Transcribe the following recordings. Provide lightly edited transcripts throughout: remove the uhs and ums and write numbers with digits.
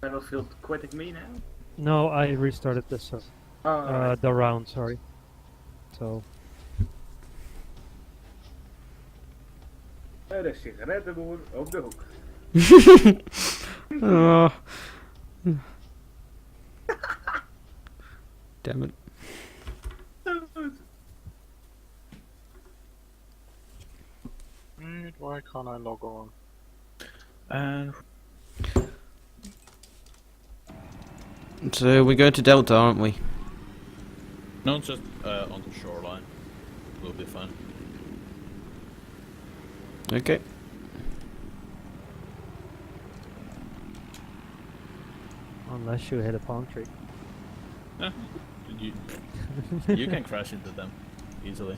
Battlefield quitting me now? No, I restarted this the round, sorry. So De sigarettenboer op de hoek. Oh. Damn it. Why can't I log on? And So we're going to Delta, aren't we? No, just on the shoreline. Will be fine. Okay. unless you hit a palm tree. You, you can crash into them easily.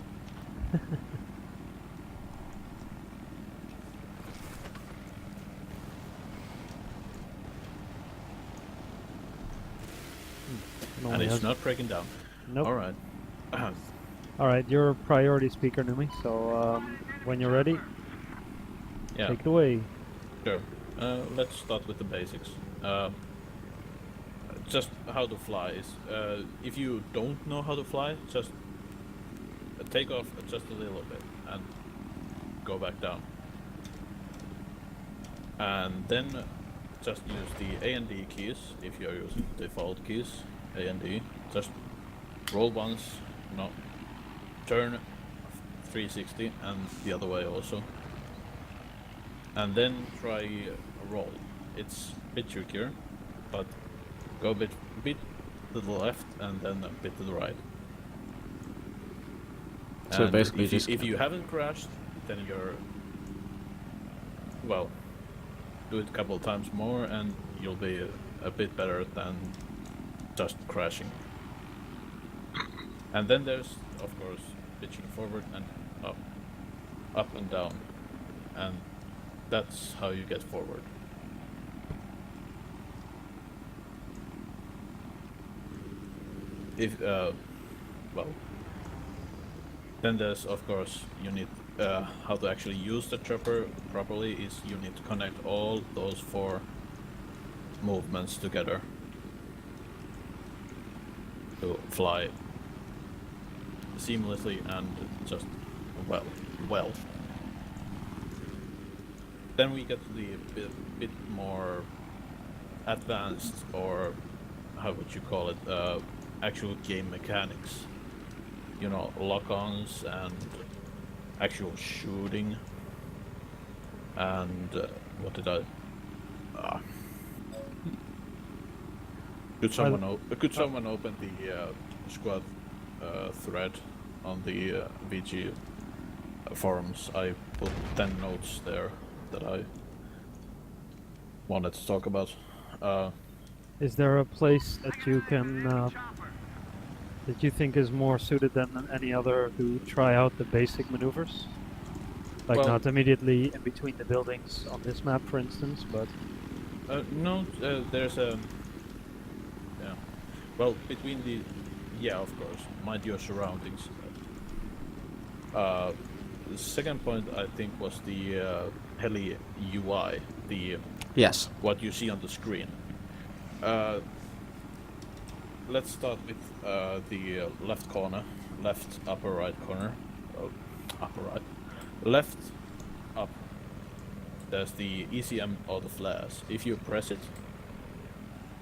No, And it it's hasn't. not breaking down. Nope. Alright. Alright, you're a priority speaker, Numi, so when you're ready, Yeah, take it away. sure. Let's start with the basics. Just how to fly is, if you don't know how to fly, just take off just a little bit and go back down. And then just use the A and D keys if you're using default keys, A and D. Just roll once, no, turn 360 and the other way also. And then try a roll. It's a bit trickier, but go a bit to the left and then a bit to the right. So And basically if you haven't crashed, then you're, well, do it a couple of times more and you'll be a bit better than just crashing. And then there's, of course, pitching forward and up and down, and that's how you get forward. If well, then there's, of course, you need how to actually use the chopper properly is you need to connect all those 4 movements together to fly seamlessly and just well. Then we get to the bit more advanced, or how would you call it, actual game mechanics. You know, lock-ons and actual shooting. And what did I? Could someone open the squad thread on the VG forums? I put 10 notes there that I wanted to talk about. Is there a place that you can that you think is more suited than any other to try out the basic maneuvers? Like Well- not immediately in between the buildings on this map, for instance, but No, there's a... Yeah. Well, between the... Yeah, of course. Mind your surroundings. The second point, I think, was the heli UI. The... Yes. What you see on the screen. Let's start with the left corner. Left upper right corner. Upper right. Left up. There's the ECM or the flares. If you press it,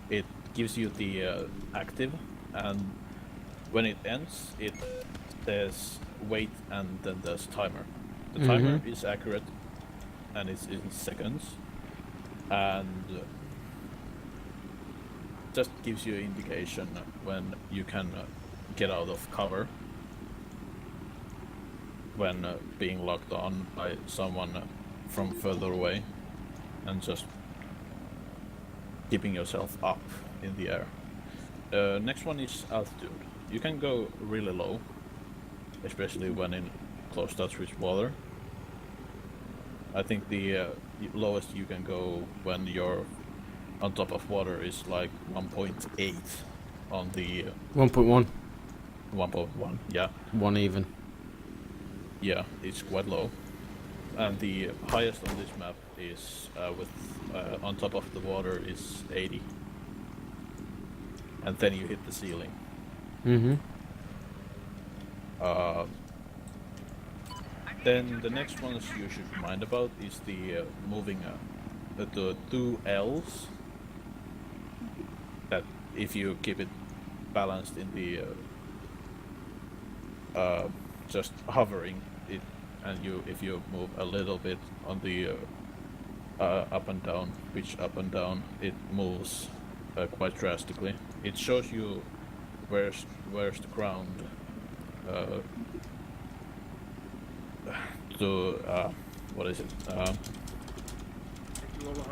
it gives you the active, and when it ends, there's wait and then there's timer. The timer is accurate, and it's in seconds, and just gives you an indication when you can get out of cover when being locked on by someone from further away, and just keeping yourself up in the air. Next one is altitude. You can go really low, especially when in close touch with water. I think the lowest you can go when you're on top of water is like 1.8 on the 1.1. 1.1. Yeah, 1 even. yeah, it's quite low. And the highest on this map is on top of the water is 80, and then you hit the ceiling. Mm-hmm. Then the next ones you should mind about is the moving the 2 L's. That if you keep it balanced in the just hovering it, and if you move a little bit on the up and down, pitch up and down, it moves quite drastically. It shows you where's the ground to what is it? Actual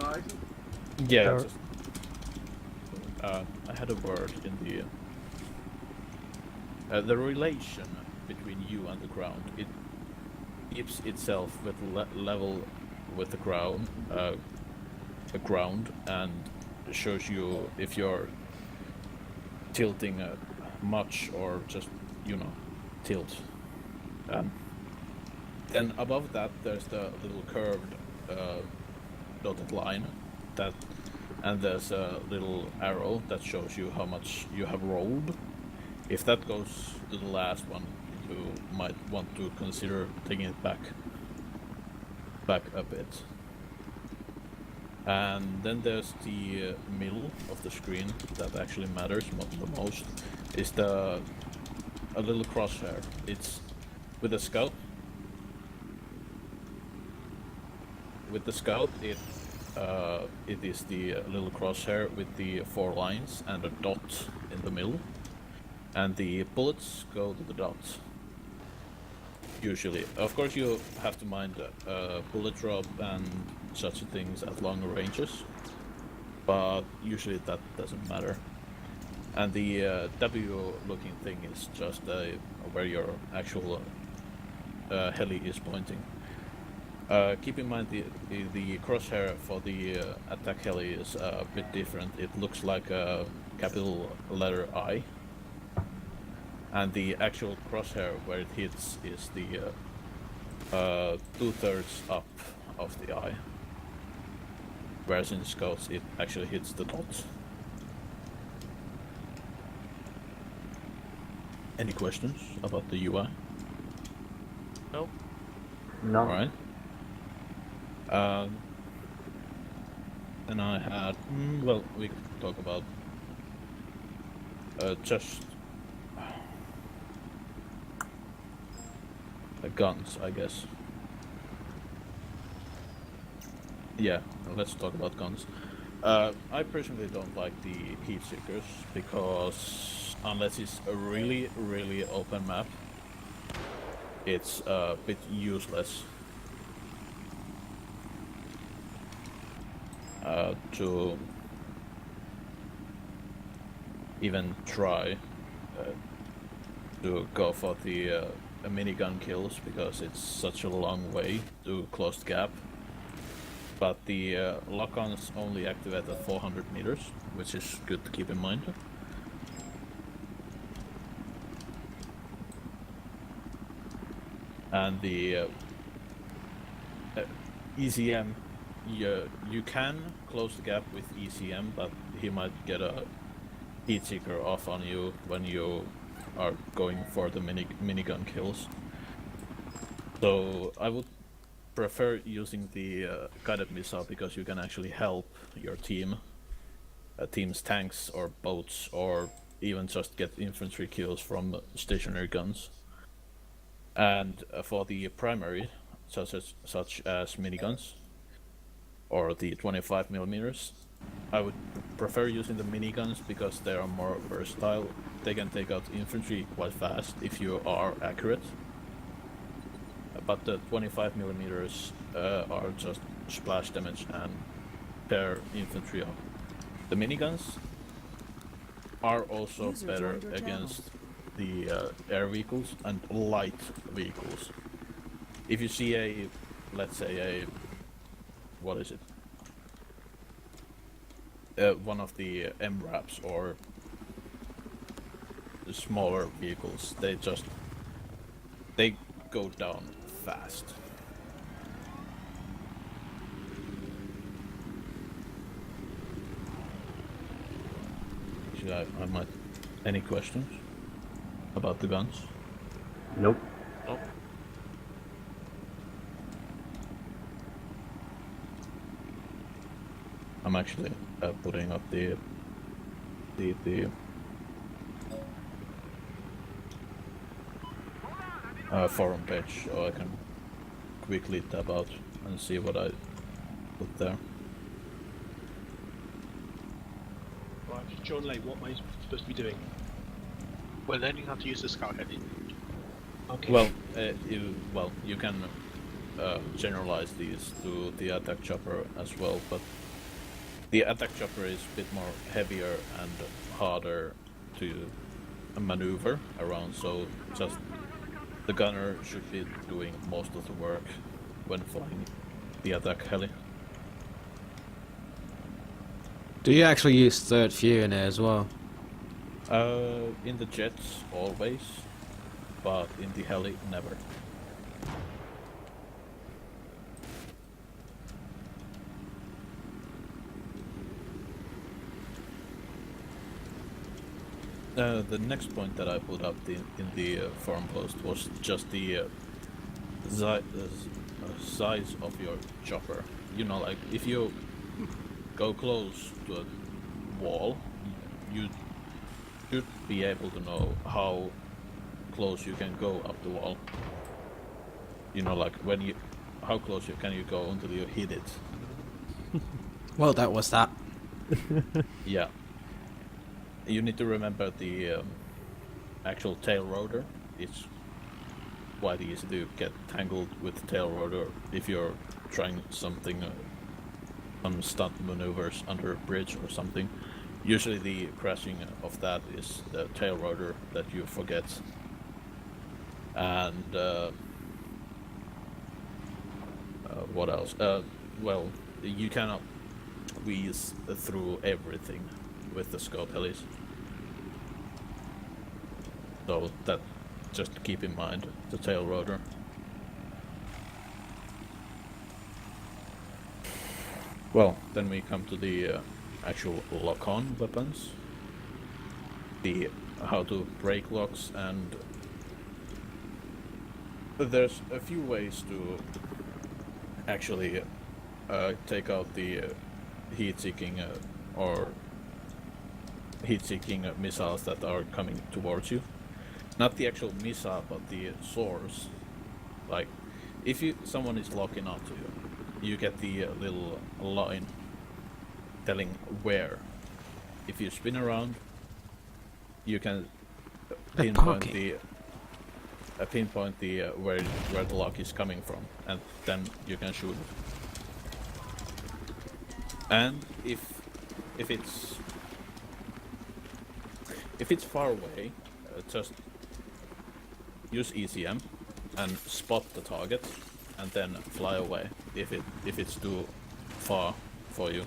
horizon. Yeah, Sure. just, I had a word in the relation between you and the ground. It keeps itself with level with the ground, and shows you if you're tilting much or just tilt. Then above that, there's the little curved dotted line and there's a little arrow that shows you how much you have rolled. If that goes to the last one, you might want to consider taking it back a bit. And then there's the middle of the screen that actually matters the most. Is a little crosshair. It's with the scout. With the scout, it is the little crosshair with the 4 lines and a dot in the middle, and the bullets go to the dot. Usually, of course, you have to mind bullet drop and such things at longer ranges, but usually that doesn't matter. And the W-looking thing is just where your actual heli is pointing. Keep in mind the crosshair for the attack heli is a bit different. It looks like a capital letter I, and the actual crosshair where it hits is the 2/3 up of the I, whereas in Scouts it actually hits the dot. Any questions about the UI? Nope. No. Alright. And I had, well, we could talk about just guns, I guess. Yeah, let's talk about guns. I personally don't like the heat seekers because unless it's a really, really open map, it's a bit useless. To even try to go for the minigun kills because it's such a long way to close the gap. But the lock-ons only activate at 400 meters, which is good to keep in mind. And the ECM, you can close the gap with ECM, but he might get a heat seeker off on you when you are going for the minigun kills. So I would prefer using the guided missile because you can actually help your team's tanks or boats, or even just get infantry kills from stationary guns. And for the primary, such as miniguns or the 25 millimeters, I would prefer using the miniguns because they are more versatile. They can take out infantry quite fast if you are accurate. But the 25 millimeters are just splash damage and tear infantry up. The miniguns are also User better joined your channel. against the air vehicles and light vehicles. If you see let's say what is it? One of the MRAPs or the smaller vehicles, they go down fast. guy, I might. Any questions about the guns? Nope. Nope. I'm actually putting up the forum page, so I can quickly tab out and see what I put there. Right, John Lay, what am I supposed to be doing? Well, learning how to use the scout heavy. Okay. Well, you can generalize these to the attack chopper as well, but the attack chopper is a bit more heavier and harder to maneuver around, so just the gunner should be doing most of the work when flying the attack heli. Do you actually use third view in it as well? In the jets, always, but in the heli, never. The next point that I put up in the forum post was just the size of your chopper. You know, like if you go close to a wall, you should be able to know how close you can go up the wall. You know, like how close can you go until you hit it? Well, that was that. Yeah. You need to remember the actual tail rotor. It's quite easy to get tangled with the tail rotor if you're trying something, some stunt maneuvers under a bridge or something. Usually the crashing of that is the tail rotor that you forget. And what else? Well, you cannot squeeze through everything with the scope helis. So that, just keep in mind the tail rotor. Well, then we come to the actual lock-on weapons. The how to break locks, and there's a few ways to actually take out the heat-seeking or heat-seeking missiles that are coming towards you. Not the actual missile, but the source. Like, if someone is locking onto you, you get the little line telling where. If you spin around, you can pinpoint the where the lock is coming from, and then you can shoot it. And if it's far away, just use ECM and spot the target, and then fly away if it's too far for you.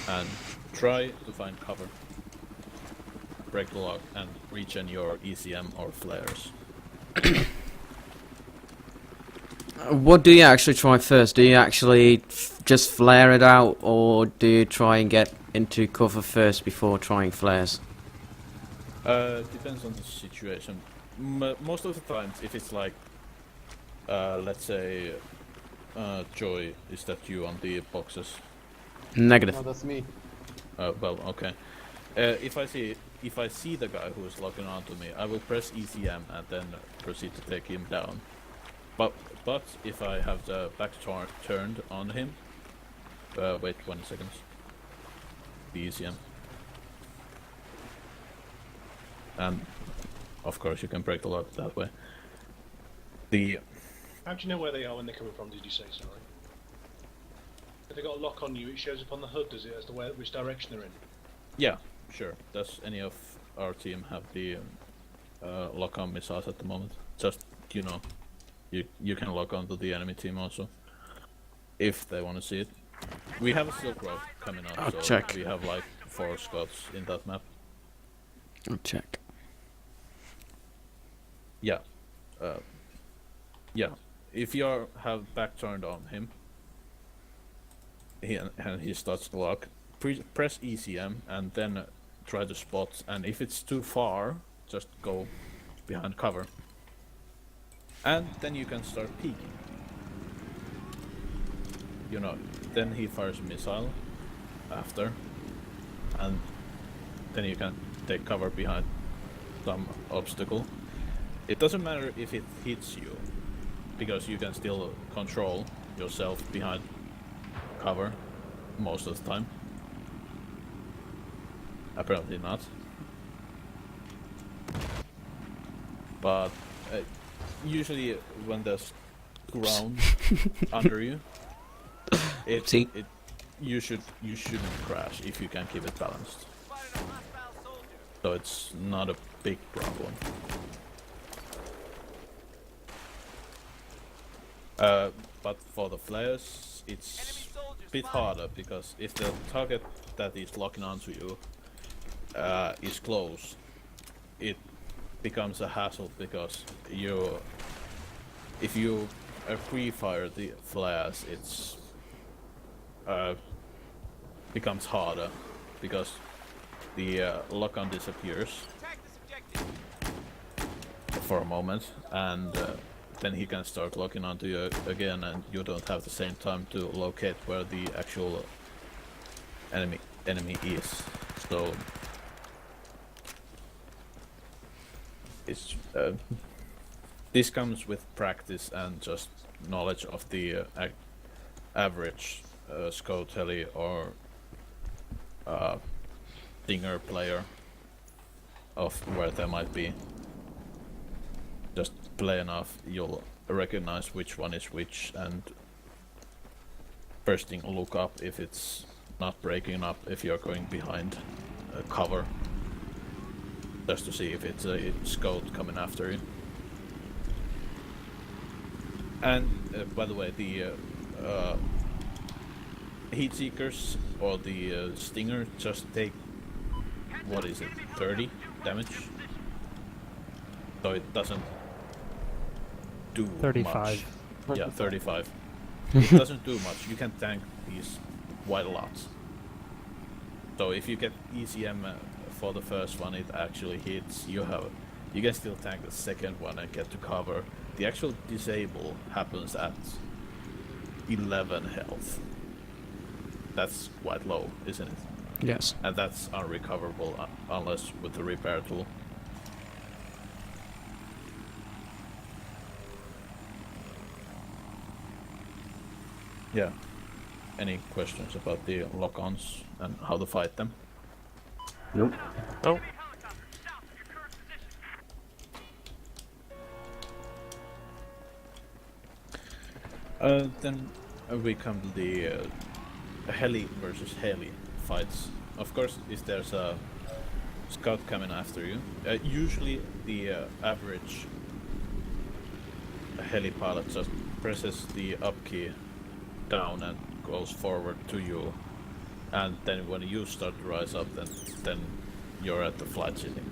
And try to find cover, break the lock, and regen your ECM or flares. What do you actually try first? Do you actually just flare it out, or do you try and get into cover first before trying flares? Depends on the situation. Most of the times, if it's like, let's say, Joy, is that you on the boxes? Negative. No, that's me. Well, okay. If I see the guy who is locking onto me, I will press ECM and then proceed to take him down. But if I have the back turned on him, wait 20 seconds. The ECM. And of course you can break the lock that way. How do you know where they are when they're coming from, did you say, sorry? If they got a lock on you, it shows up on the HUD, does it, as to which direction they're in? Yeah, sure. Does any of our team have the lock-on missiles at the moment? Just, you know, you can lock on to the enemy team also, if they want to see it. We have a Silk Road coming up, I'll so check. we have like 4 squads in that map. I'll check. Yeah. Yeah. If you have back turned on him, and he starts to lock, press ECM and then try to spot, and if it's too far, just go behind cover. And then you can start peeking. You know, then he fires a missile after, and then you can take cover behind some obstacle. It doesn't matter if it hits you, because you can still control yourself behind cover most of the time. Apparently not. But usually when there's ground under you, you shouldn't crash if you can keep it balanced. So it's not a big problem. But for the flares, it's a bit harder, because if the target that is locking onto you is close, it becomes a hassle, because if you pre-fire the flares, it's becomes harder, because the lock-on disappears for a moment, and then he can start locking onto you again, and you don't have the same time to locate where the actual enemy is. So it's this comes with practice and just knowledge of the average scout heli or Stinger player, of where there might be. Just play enough, you'll recognize which one is which, and first thing, look up if it's not breaking up, if you're going behind cover, just to see if it's a scout coming after you. And by the way, the heat seekers or the Stinger just take, what is it, 30 damage, so it doesn't do 35. much. Yeah, 35. It doesn't do much. You can tank these quite a lot. So if you get ECM for the first one, it actually hits. You can still tank the second one and get to cover. The actual disable happens at 11 health. That's quite low, isn't it? Yes. And that's unrecoverable unless with the repair tool. Yeah. Any questions about the lock-ons and how to fight them? Nope. Oh, Then we come to the heli versus heli fights. Of course, if there's a scout coming after you, usually the average heli pilot just presses the up key down and goes forward to you, and then when you start to rise up, then you're at the flight ceiling.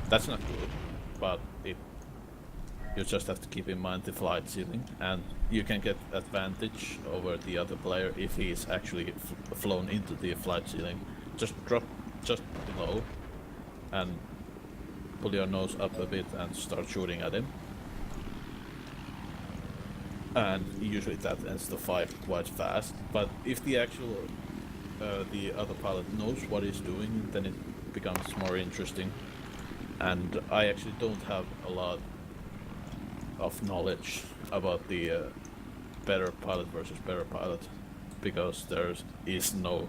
That's not good, but you just have to keep in mind the flight ceiling, and you can get advantage over the other player if he's actually flown into the flight ceiling. Just drop just below and pull your nose up a bit and start shooting at him. And usually that ends the fight quite fast. But if the actual the other pilot knows what he's doing, then it becomes more interesting. And I actually don't have a lot of knowledge about the better pilot versus better pilot, because there is no.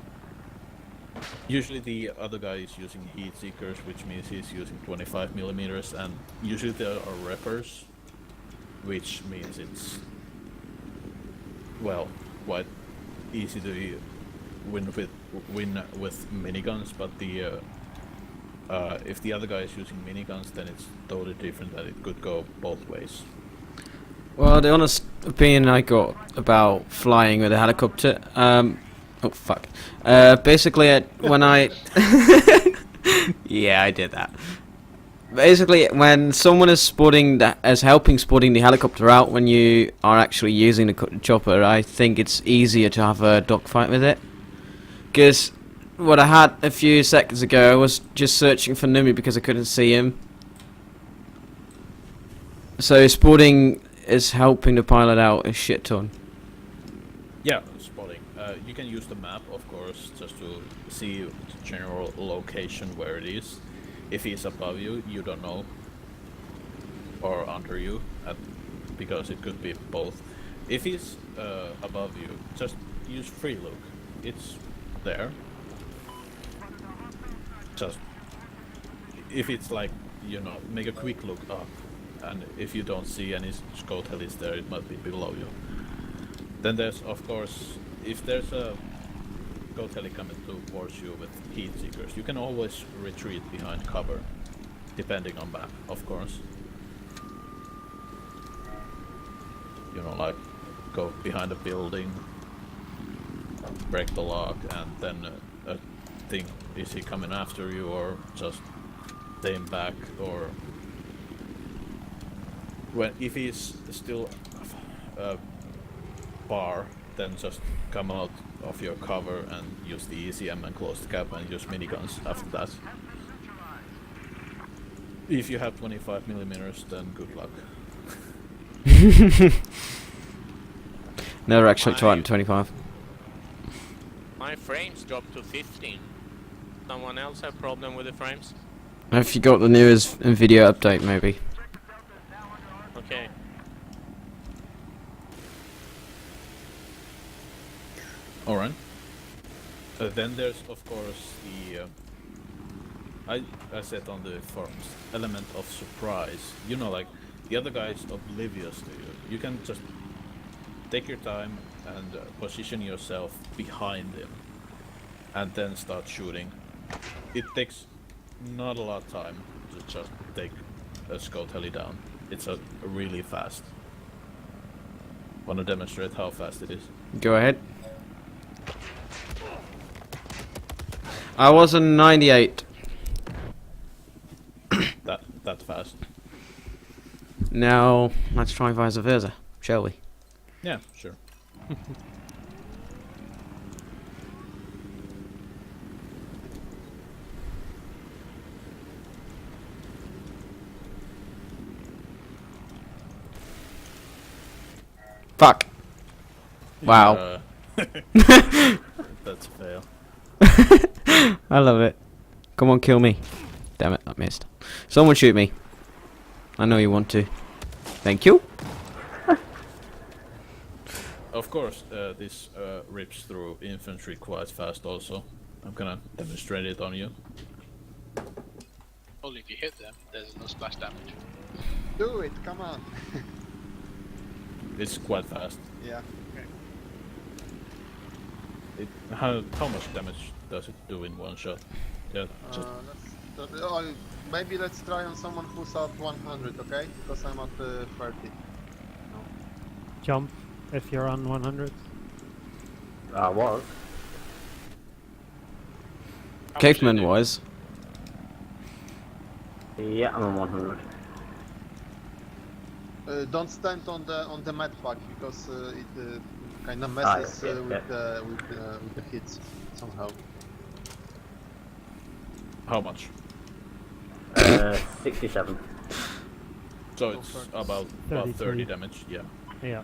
Usually the other guy is using heat seekers, which means he's using 25 millimeters, and usually there are reppers, which means it's, well, quite easy to win with miniguns. But the if the other guy is using miniguns, then it's totally different, and it could go both ways. Well, the honest opinion I got about flying with a helicopter, oh fuck. Basically, when I, yeah, I did that. Basically, when someone is helping spotting the helicopter out when you are actually using the chopper, I think it's easier to have a dogfight with it, because what I had a few seconds ago. I was just searching for Numi because I couldn't see him. So spotting is helping the pilot out a shit ton. Yeah, spotting. You can use the map, of course, just to see the general location where it is. If he's above you, you don't know. Or under you, because it could be both. If he's above you, just use free look. It's there. Just if it's like, you know, make a quick look up, and if you don't see any scout helis there, it might be below you. Then there's, of course, if there's a scout heli coming towards you with heat seekers, you can always retreat behind cover, depending on map, of course. You know, like go behind a building, break the lock, and then think, is he coming after you, or just aim back, or if he's still bar, then just come out of your cover and use the ECM and close the gap and use miniguns after that. If you have 25mm, then good luck. Never actually tried 25. My frames dropped to 15. Someone else have problem with the frames? If you got the newest Nvidia update, maybe. Okay. Alright. Then there's, of course, the I said on the forums, element of surprise. You know, like the other guy is oblivious to you. You can just take your time and position yourself behind him, and then start shooting. It takes not a lot of time to just take a scout heli down. It's really fast. Wanna demonstrate how fast it is? Go ahead. I was a 98. That fast. Now, let's try vice versa, shall we? Yeah, sure. Fuck. Wow. That's a fail. I love it. Come on, kill me. Damn it, I missed. Someone shoot me. I know you want to. Thank you. Of course, this rips through infantry quite fast also. I'm gonna demonstrate it on you. Only if you hit them, there's no splash damage. Do it, come on. It's quite fast. Yeah. How much damage does it do in one shot? Yeah, just Maybe let's try on someone who's at 100, okay? Because I'm at 30. Jump if you're on 100. I was. Caveman wise. Yeah, I'm on 100. Don't stand on the med pack because it kind of messes with the hits somehow. how much? 67. So it's about 30 33. damage. Yeah. Yeah.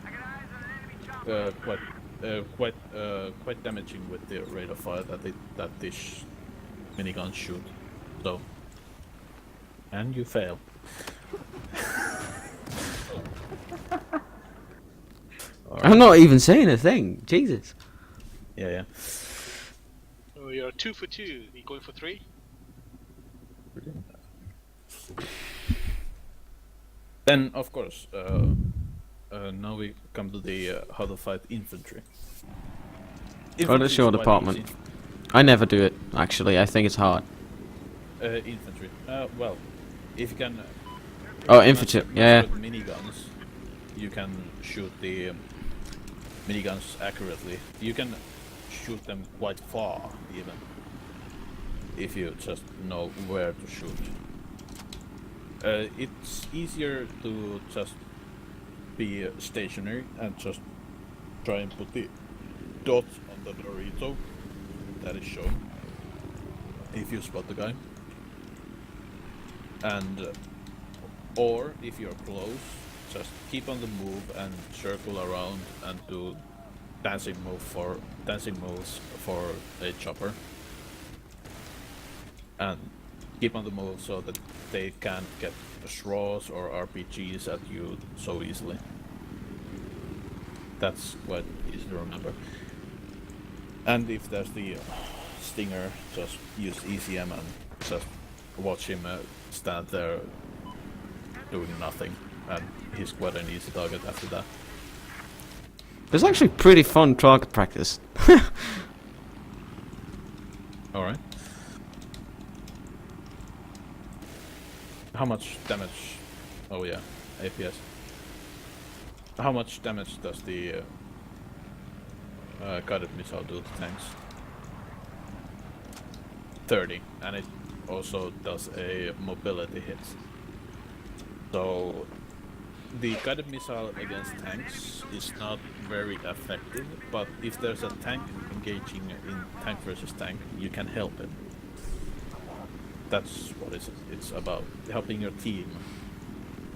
Quite damaging with the rate of fire that this minigun shoot. So, and you fail. I'm not even saying a thing. Jesus. Yeah. Oh, you're 2 for 2. You going for 3? Then, of course, now we come to the how to fight infantry. Oh, that's your is quite department. easy. I never do it, actually. I think it's hard. Infantry. Well, if you can. Oh, infantry, yeah. With miniguns, you can shoot the miniguns accurately. You can shoot them quite far, even. If you just know where to shoot. It's easier to just be stationary and just try and put the dots on the Dorito that is shown. if you spot the guy. And or if you're close, just keep on the move and circle around and do dancing moves for a chopper. And keep on the move so that they can't get straws or RPGs at you so easily. That's quite easy to remember. And if there's the stinger, just use ECM and just watch him stand there doing nothing, and he's quite an easy target after that. It's actually pretty fun target practice. Alright. How much damage? Oh yeah, APS. How much damage does the guided missile do to tanks? 30, and it also does a mobility hit. So the guided missile against tanks is not very effective, but if there's a tank engaging in tank versus tank, you can help it. That's what it's about, helping your team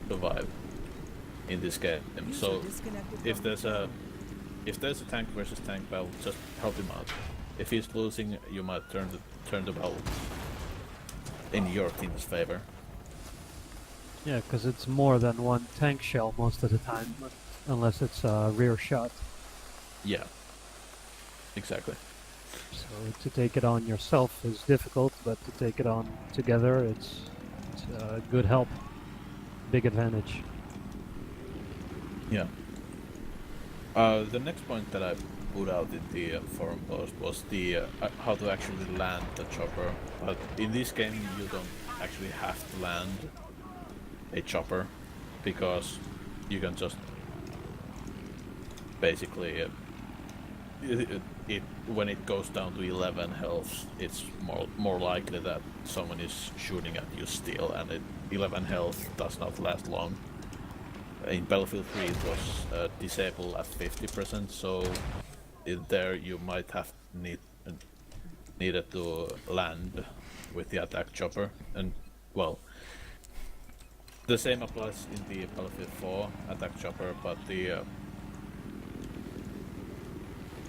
survive in this game. So if there's a tank versus tank battle, just help him out. If he's losing, you might turn the battle in your team's favor. Yeah, because it's more than one tank shell most of the time, unless it's a rear shot. Yeah, exactly. So to take it on yourself is difficult, but to take it on together, it's a good help. Big advantage. Yeah. The next point that I put out in the forum post was the how to actually land the chopper. But in this game, you don't actually have to land a chopper, because you can just basically when it goes down to 11 health, it's more likely that someone is shooting at you still, and 11 health does not last long. In Battlefield 3 it was disabled at 50%, so there you might have needed to land with the attack chopper, and well, the same applies in the Battlefield 4 attack chopper, but the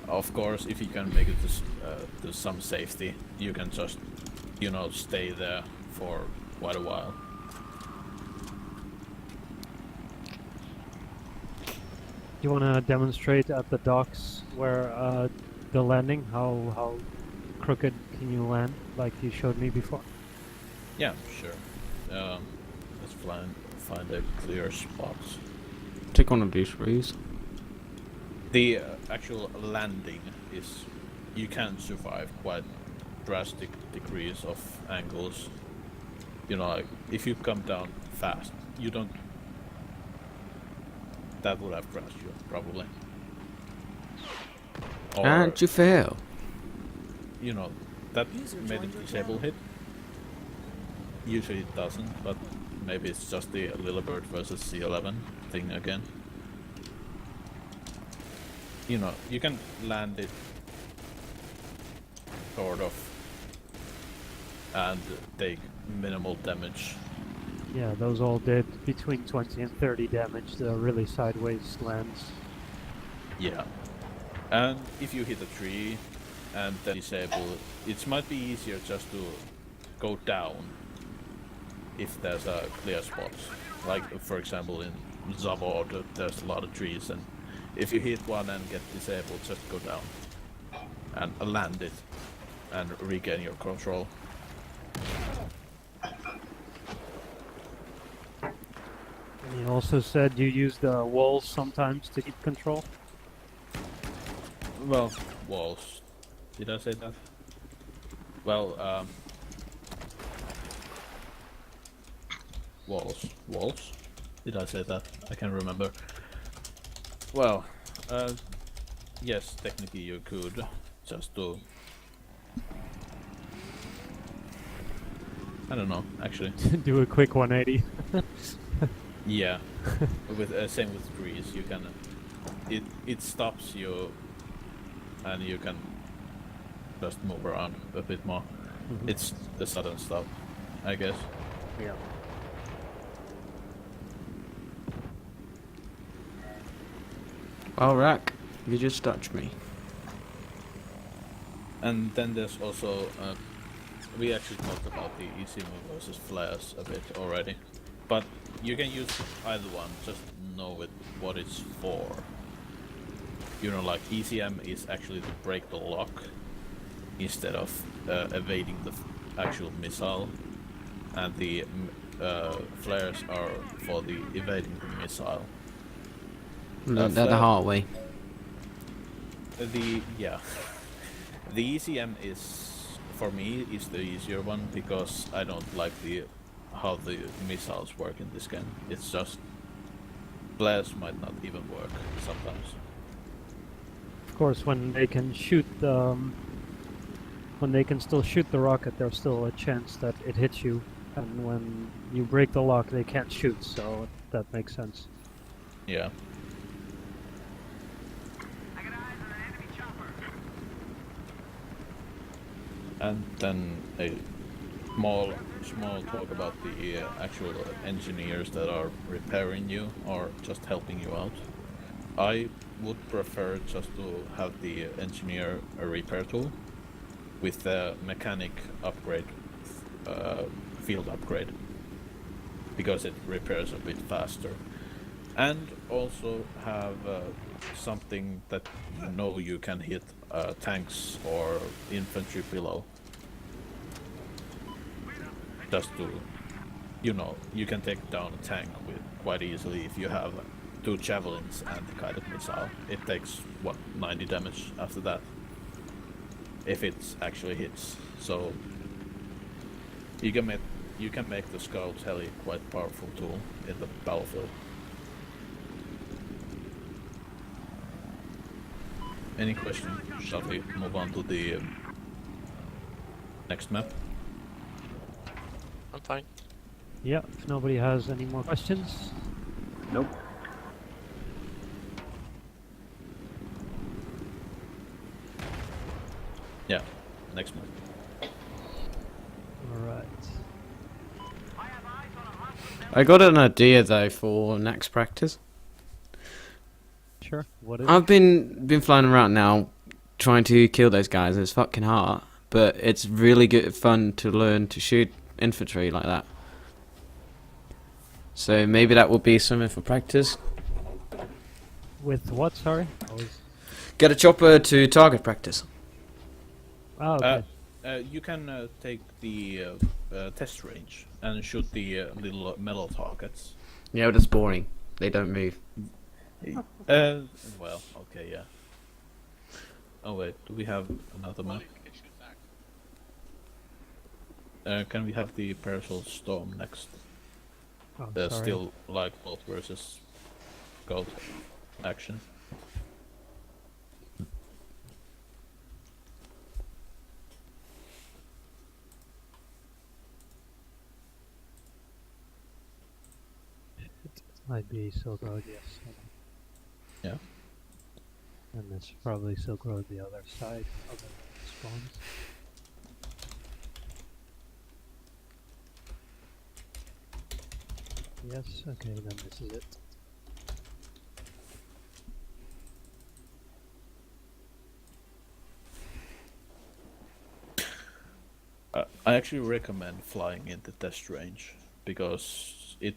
of course, if you can make it to some safety, you can just, stay there for quite a while. You want to demonstrate at the docks where the landing, how crooked can you land, like you showed me before? Yeah, sure. Let's find a clear spot. Take one of these, please. The actual landing is, you can survive quite drastic degrees of angles. Like if you come down fast, you don't. That would have crashed you probably. Or, And you fail. That made it disable hit. Usually it doesn't, but maybe it's just the Lillibird versus C11 thing again. You can land it sort of and take minimal damage. Yeah, those all did between 20 and 30 damage, the really sideways lands. Yeah. And if you hit a tree and then disable it might be easier just to go down if there's a clear spot. Like, for example, in Zavod, there's a lot of trees, and if you hit one and get disabled, just go down and land it and regain your control. You also said you use the walls sometimes to keep control? Well, walls. Did I say that? Well, walls. Walls? Did I say that? I can't remember. Well, yes, technically you could just do... I don't know, actually. Do a quick 180. Yeah, with same with trees, you can... It stops you, and you can just move around a bit more. It's the sudden stuff, I guess. Yeah. Well, Rack, you just touched me. And then there's also, we actually talked about the ECM versus flares a bit already. But you can use either one, just know what it's for. You know, like ECM is actually to break the lock instead of evading the actual missile. And the flares are for the evading the missile. Learned that the hard way. Yeah. The ECM is, for me, is the easier one because I don't like how the missiles work in this game. It's just flares might not even work sometimes. Of course, when they can shoot, when they can still shoot the rocket, there's still a chance that it hits you. And when you break the lock, they can't shoot. So that makes sense. Yeah. And then a small talk about the actual engineers that are repairing you or just helping you out. I would prefer just to have the engineer a repair tool with the mechanic upgrade, field upgrade, because it repairs a bit faster. And also have something that you know you can hit tanks or infantry below. Just to, you know, you can take down a tank quite easily if you have 2 javelins and a guided missile. It takes, what, 90 damage after that? If it actually hits. So you can make the Scout Heli quite powerful tool in the battlefield. Any questions? Shall we move on to the next map? I'm fine. Yeah, if nobody has any more questions. Nope. Yeah, next map. Alright. I got an idea though for next practice. Sure. What is I've been flying around now, trying to kill those guys. It's fucking hard, but it's really good fun to learn to shoot infantry like that. So maybe that would be something for practice. With what, sorry? Get a chopper to target practice. Oh, okay. You can take the test range and shoot the little metal targets. Yeah, but it's boring. They don't move. Well, okay, yeah. Oh wait, do we have another map? Can we have the Parasol Storm next? Oh, sorry. Still like bolt versus gold action. It might be Silk Road, yes. Yeah. And it's probably Silk Road the other side of the spawns. Yes, okay, then this is it. I actually recommend flying in the test range because it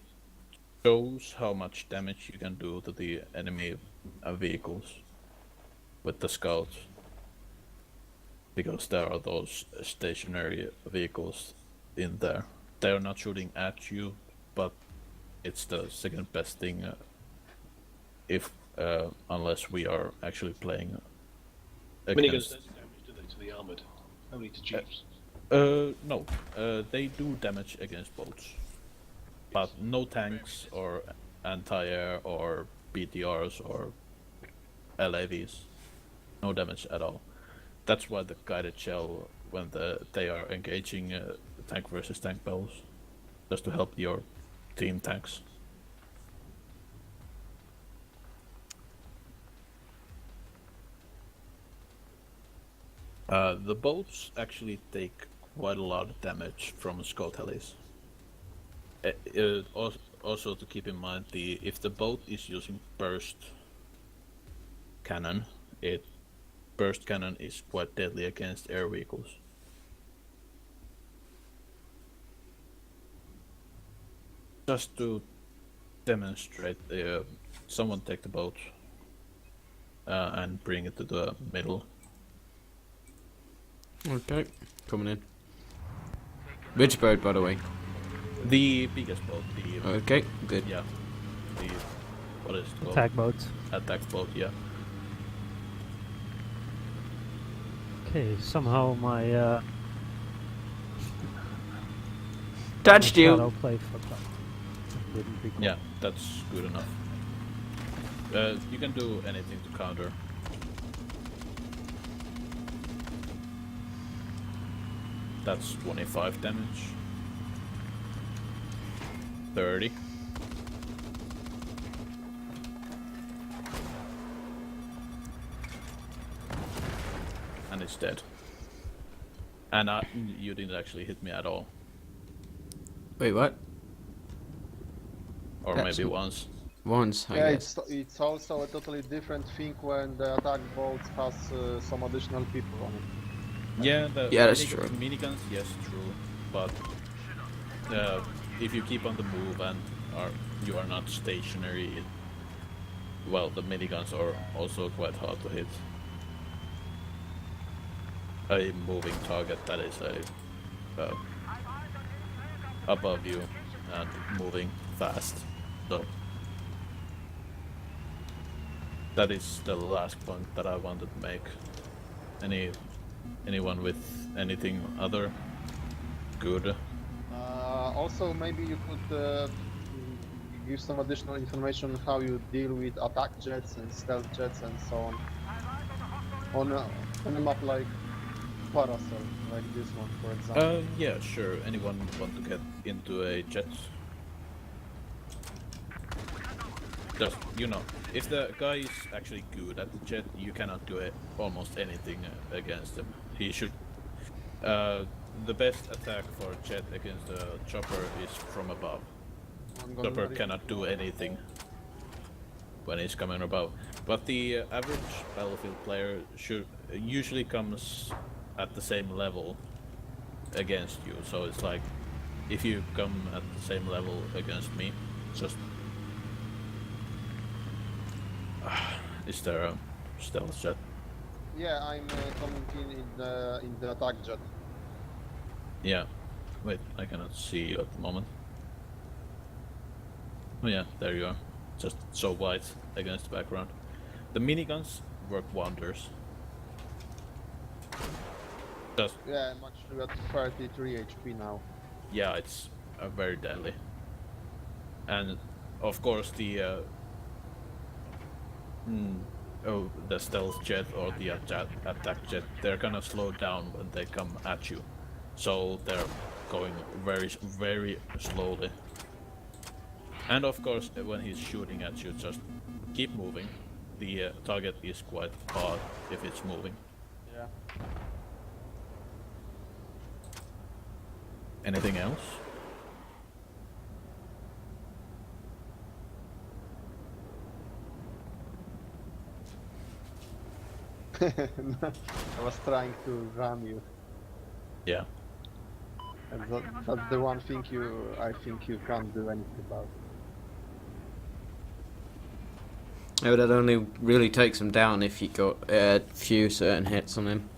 shows how much damage you can do to the enemy vehicles with the scouts. Because there are those stationary vehicles in there. They are not shooting at you, but it's the second best thing if unless we are actually playing Miniguns against. don't do damage, do they, to the armoured? Only to jeeps. No, they do damage against boats, but no tanks or anti-air or BTRs or LAVs. No damage at all. That's why the guided shell, when they are engaging tank versus tank battles, just to help your team tanks. The boats actually take quite a lot of damage from scout helis. Also to keep in mind, if the boat is using burst cannon, burst cannon is quite deadly against air vehicles. Just to demonstrate, someone take the boat and bring it to the middle. Okay, coming in. Which boat, by the way? The biggest boat, Okay, good. yeah, the what is it called? Attack boats. Attack boat, yeah. Okay, somehow my Touched you! autoplay fucked up. Didn't record. Yeah, that's good enough. You can do anything to counter. That's 25 damage. 30. And it's dead. And you didn't actually hit me at all. Wait, what? Or That's maybe once. Once, I Yeah, guess. it's also a totally different thing when the attack boat has some additional people on it. Yeah, Yeah, that's true. miniguns, yes, true. But if you keep on the move and you are not stationary, well, the miniguns are also quite hard to hit. A moving target that is above you and moving fast. So that is the last point that I wanted to make. Anyone with anything other good? Also, maybe you could give some additional information on how you deal with attack jets and stealth jets and so on a map like Parasol, like this one, for example. Yeah, sure. Anyone want to get into a jet? Just, if the guy is actually good at the jet, you cannot do almost anything against him. He should... the best attack for a jet against a chopper is from above. Chopper cannot do anything when he's coming above. But the average battlefield player usually comes at the same level against you. So it's like, if you come at the same level against me, just... is there a stealth jet? Yeah, I'm coming in the attack jet. Yeah. Wait, I cannot see you at the moment. Oh yeah, there you are. Just so white against the background. The miniguns work wonders. Just, Yeah, I'm actually at 33 HP now. yeah, it's very deadly. And of course the the stealth jet or the attack jet, they're gonna slow down when they come at you. So they're going very, very slowly. And of course, when he's shooting at you, just keep moving. The target is quite hard if it's moving. Yeah. Anything else? I was trying to ram you. Yeah. And that's the one thing I think you can't do anything about. Yeah, but that only really takes him down if you got a few certain hits on him.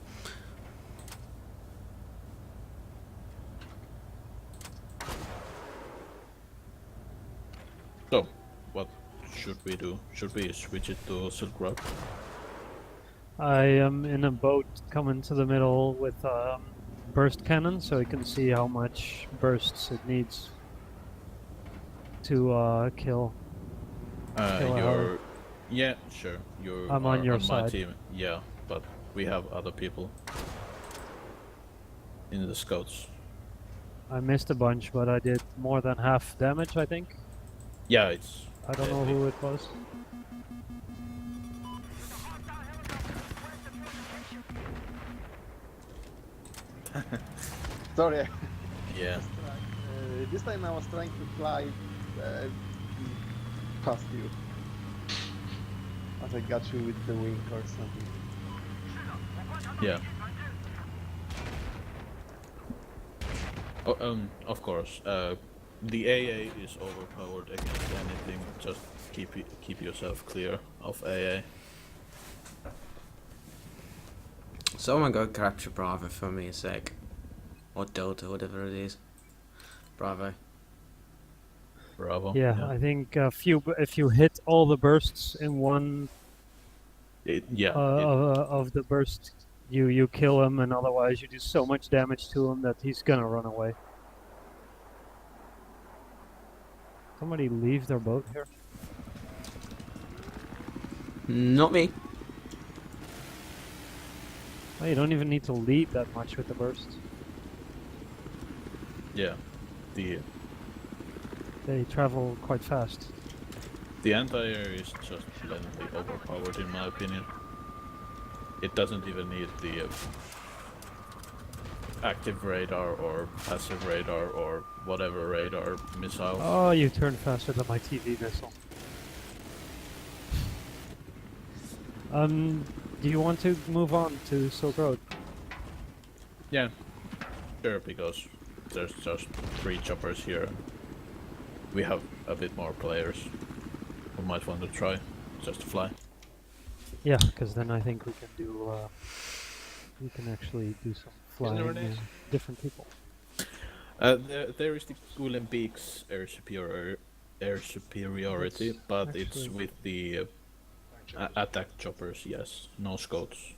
So, what should we do? Should we switch it to Silk Road? I am in a boat coming to the middle with burst cannon, so you can see how much bursts it needs to kill. You're... Yeah, sure. I'm on your my side. team. Yeah, but we have other people in the scouts. I missed a bunch, but I did more than half damage, I think. Yeah, it's... I don't know who it was. Sorry. Yeah. This time I was trying to fly past you. As I got you with the wing or something. Yeah. Oh, of course. The AA is overpowered against anything. Just keep yourself clear of AA. Someone go capture Bravo for me a sec. Or Delta, whatever it is. Bravo. Bravo. Yeah, I think if you hit all the bursts in one of the bursts, you kill him, and otherwise you do so much damage to him that he's gonna run away. Somebody leave their boat here. Not me. Oh, you don't even need to lead that much with the bursts. Yeah. They travel quite fast. The anti-air is just blatantly overpowered in my opinion. It doesn't even need the active radar or passive radar or whatever radar missiles. Oh, you turn faster than my TV missile. Do you want to move on to Silk Road? Yeah, sure, because there's just 3 choppers here. We have a bit more players who might want to try just to fly. Yeah, because then I think we can do. We can actually do some flying there an with different people. There is the Gulen Peaks air superiority, It's but it's actually- with the attack choppers. Yes, no scouts.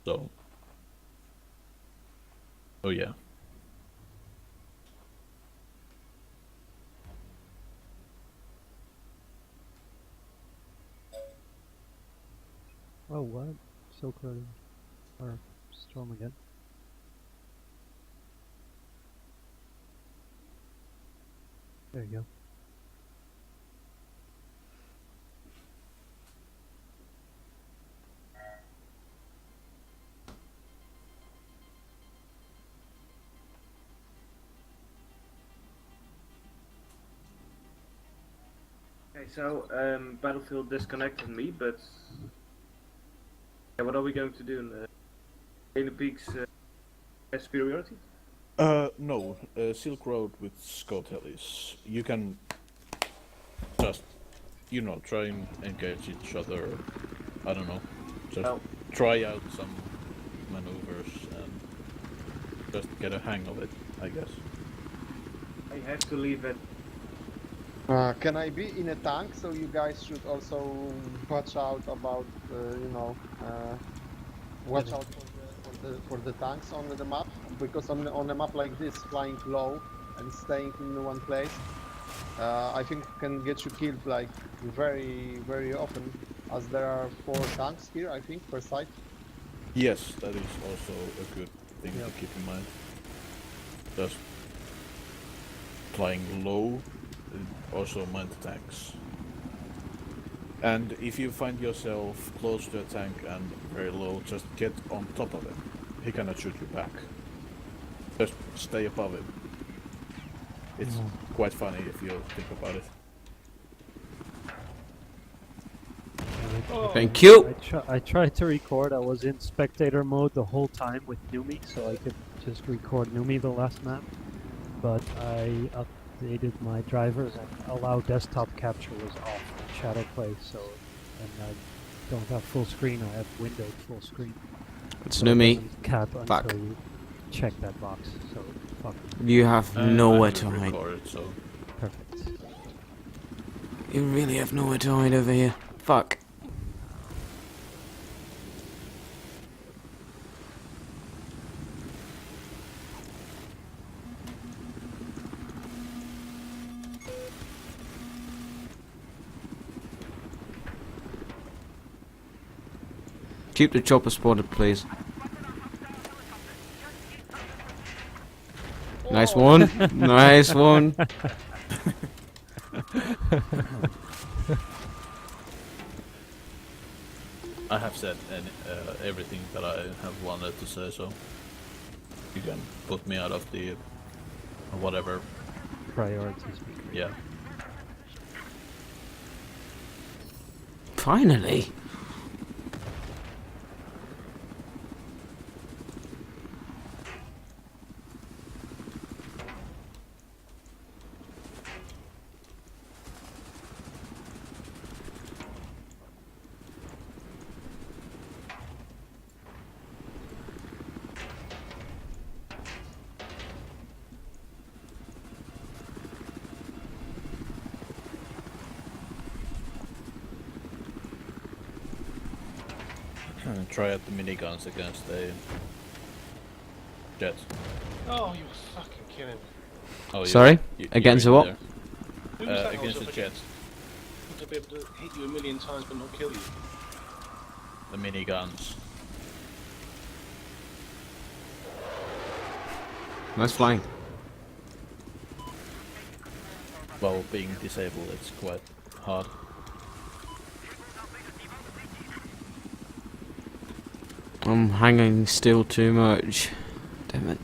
So. Oh yeah. Oh, what? Silk Road. Or Storm again. There you go. Okay, so Battlefield disconnected me, but yeah, what are we going to do in the Peaks superiority? No, Silk Road with scout helis. You can just, try and engage each other. I don't know, just try out some maneuvers and just get a hang of it, I guess. I have to leave at. Can I be in a tank? So you guys should also watch out about, watch out for the tanks on the map, because on a map like this, flying low and staying in one place, I think can get you killed like very, very often, as there are 4 tanks here, I think, per side. Yes, that is also a good thing to keep in mind. Just flying low, also mind the tanks. And if you find yourself close to a tank and very low, just get on top of it. He cannot shoot you back. Just stay above him. It's quite funny if you think about it. Thank you. I tried to record. I was in spectator mode the whole time with Numi, so I could just record Numi the last map. But I updated my drivers and allow desktop capture was off on shadow play, so and I don't have full screen. I have windowed full screen. It's So new it me. doesn't cap Fuck. until you check that box. So fuck. You have nowhere I to haven't hide. recorded, so Perfect. You really have nowhere to hide over here. Fuck. Keep the chopper spotted, please. Nice one. Nice one. I have said everything that I have wanted to say, so you can put me out of the whatever. Priorities. Be great. Yeah. Finally. And try out the miniguns against the jets. Oh, you were fucking kidding me. Oh, Sorry? you're Against in what? there. Who was that I Against was the up jets. To be able to hit you a million times but not kill you. The miniguns. Nice flying. While being disabled, it's quite hard. I'm hanging still too much. Damn it.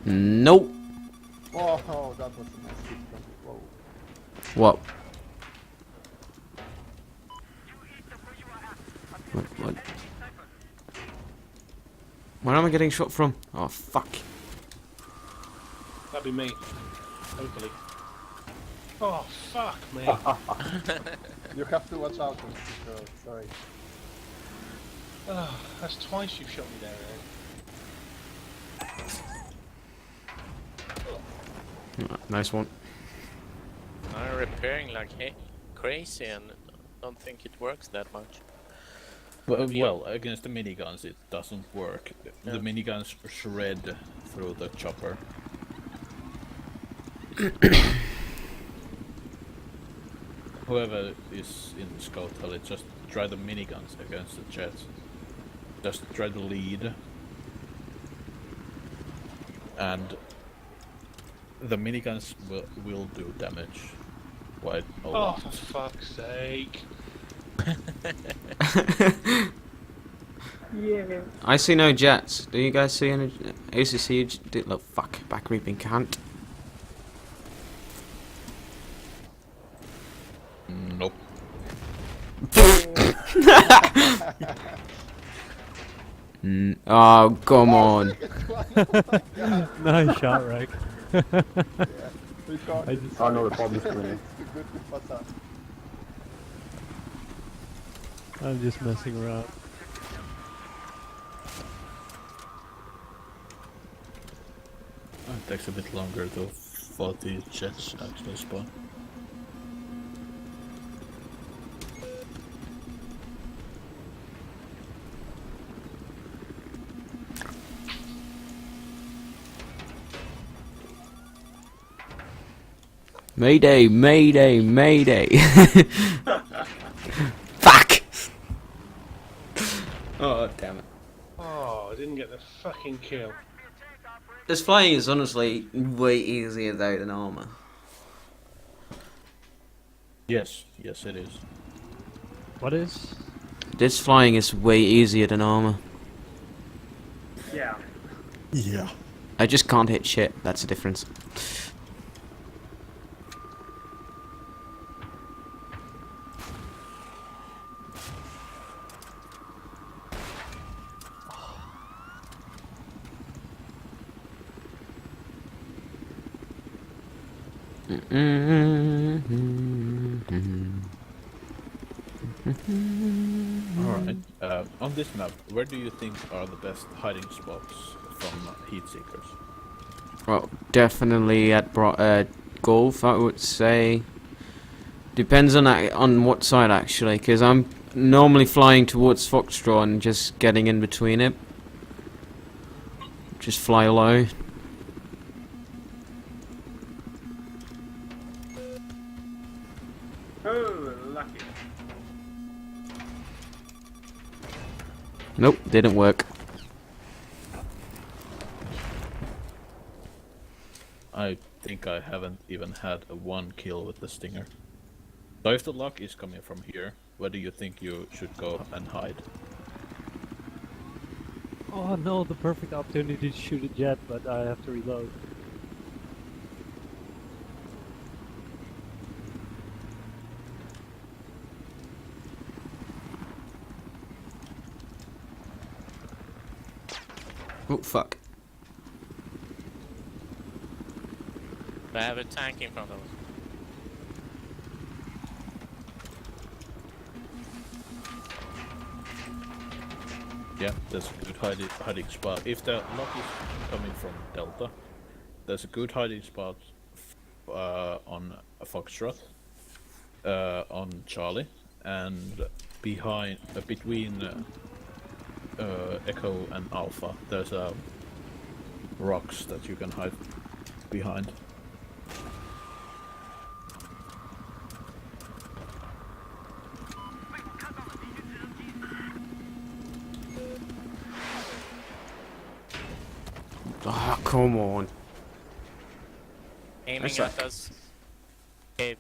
Nope. Oh, that was a nice hit from whoa. What? What? Where am I getting shot from? Oh, fuck. That'd be me. Hopefully. Oh, fuck me. You have to watch out on this girl, sorry. Oh, that's twice you've shot me there, Nice one. I'm repairing like crazy and don't think it works that much. Well, against the miniguns it doesn't work. Yeah. The miniguns shred through the chopper. Whoever is in the scout heli, just try the miniguns against the jets. Just try to lead. And the miniguns will do damage quite a Oh, lot. for fuck's sake. I see no jets. Do you guys see any? ACC? Look, fuck, back reaping can't. Nope. Oh, come on. Nice shot, Rick. I just- Oh no, the problem's coming in. Good to pass up. I'm just messing around. It takes a bit longer to 40 jets actually spawn. Mayday, mayday, mayday. Fuck! Oh, damn it. Oh, I didn't get the fucking kill. This flying is honestly way easier though than armor. Yes, yes it is. What is? This flying is way easier than armor. Yeah. Yeah. I just can't hit shit, that's the difference. Alright. On this map, where do you think are the best hiding spots from heat seekers? Well, definitely at golf, I would say. Depends on what side actually, because I'm normally flying towards Foxtrot and just getting in between it. Just fly low. Oh, lucky. Nope, didn't work. I think I haven't even had a one kill with the Stinger. So if the lock is coming from here, where do you think you should go and hide? Oh no, the perfect opportunity to shoot a jet, but I have to reload. Oh fuck. I have a tank in front of us. Yeah, there's a good hiding spot. If the lock is coming from Delta, there's a good hiding spot on Foxtrot, on Charlie, and behind between Echo and Alpha. There's rocks that you can hide behind. Ah, come on. Aiming That's at us. Okay.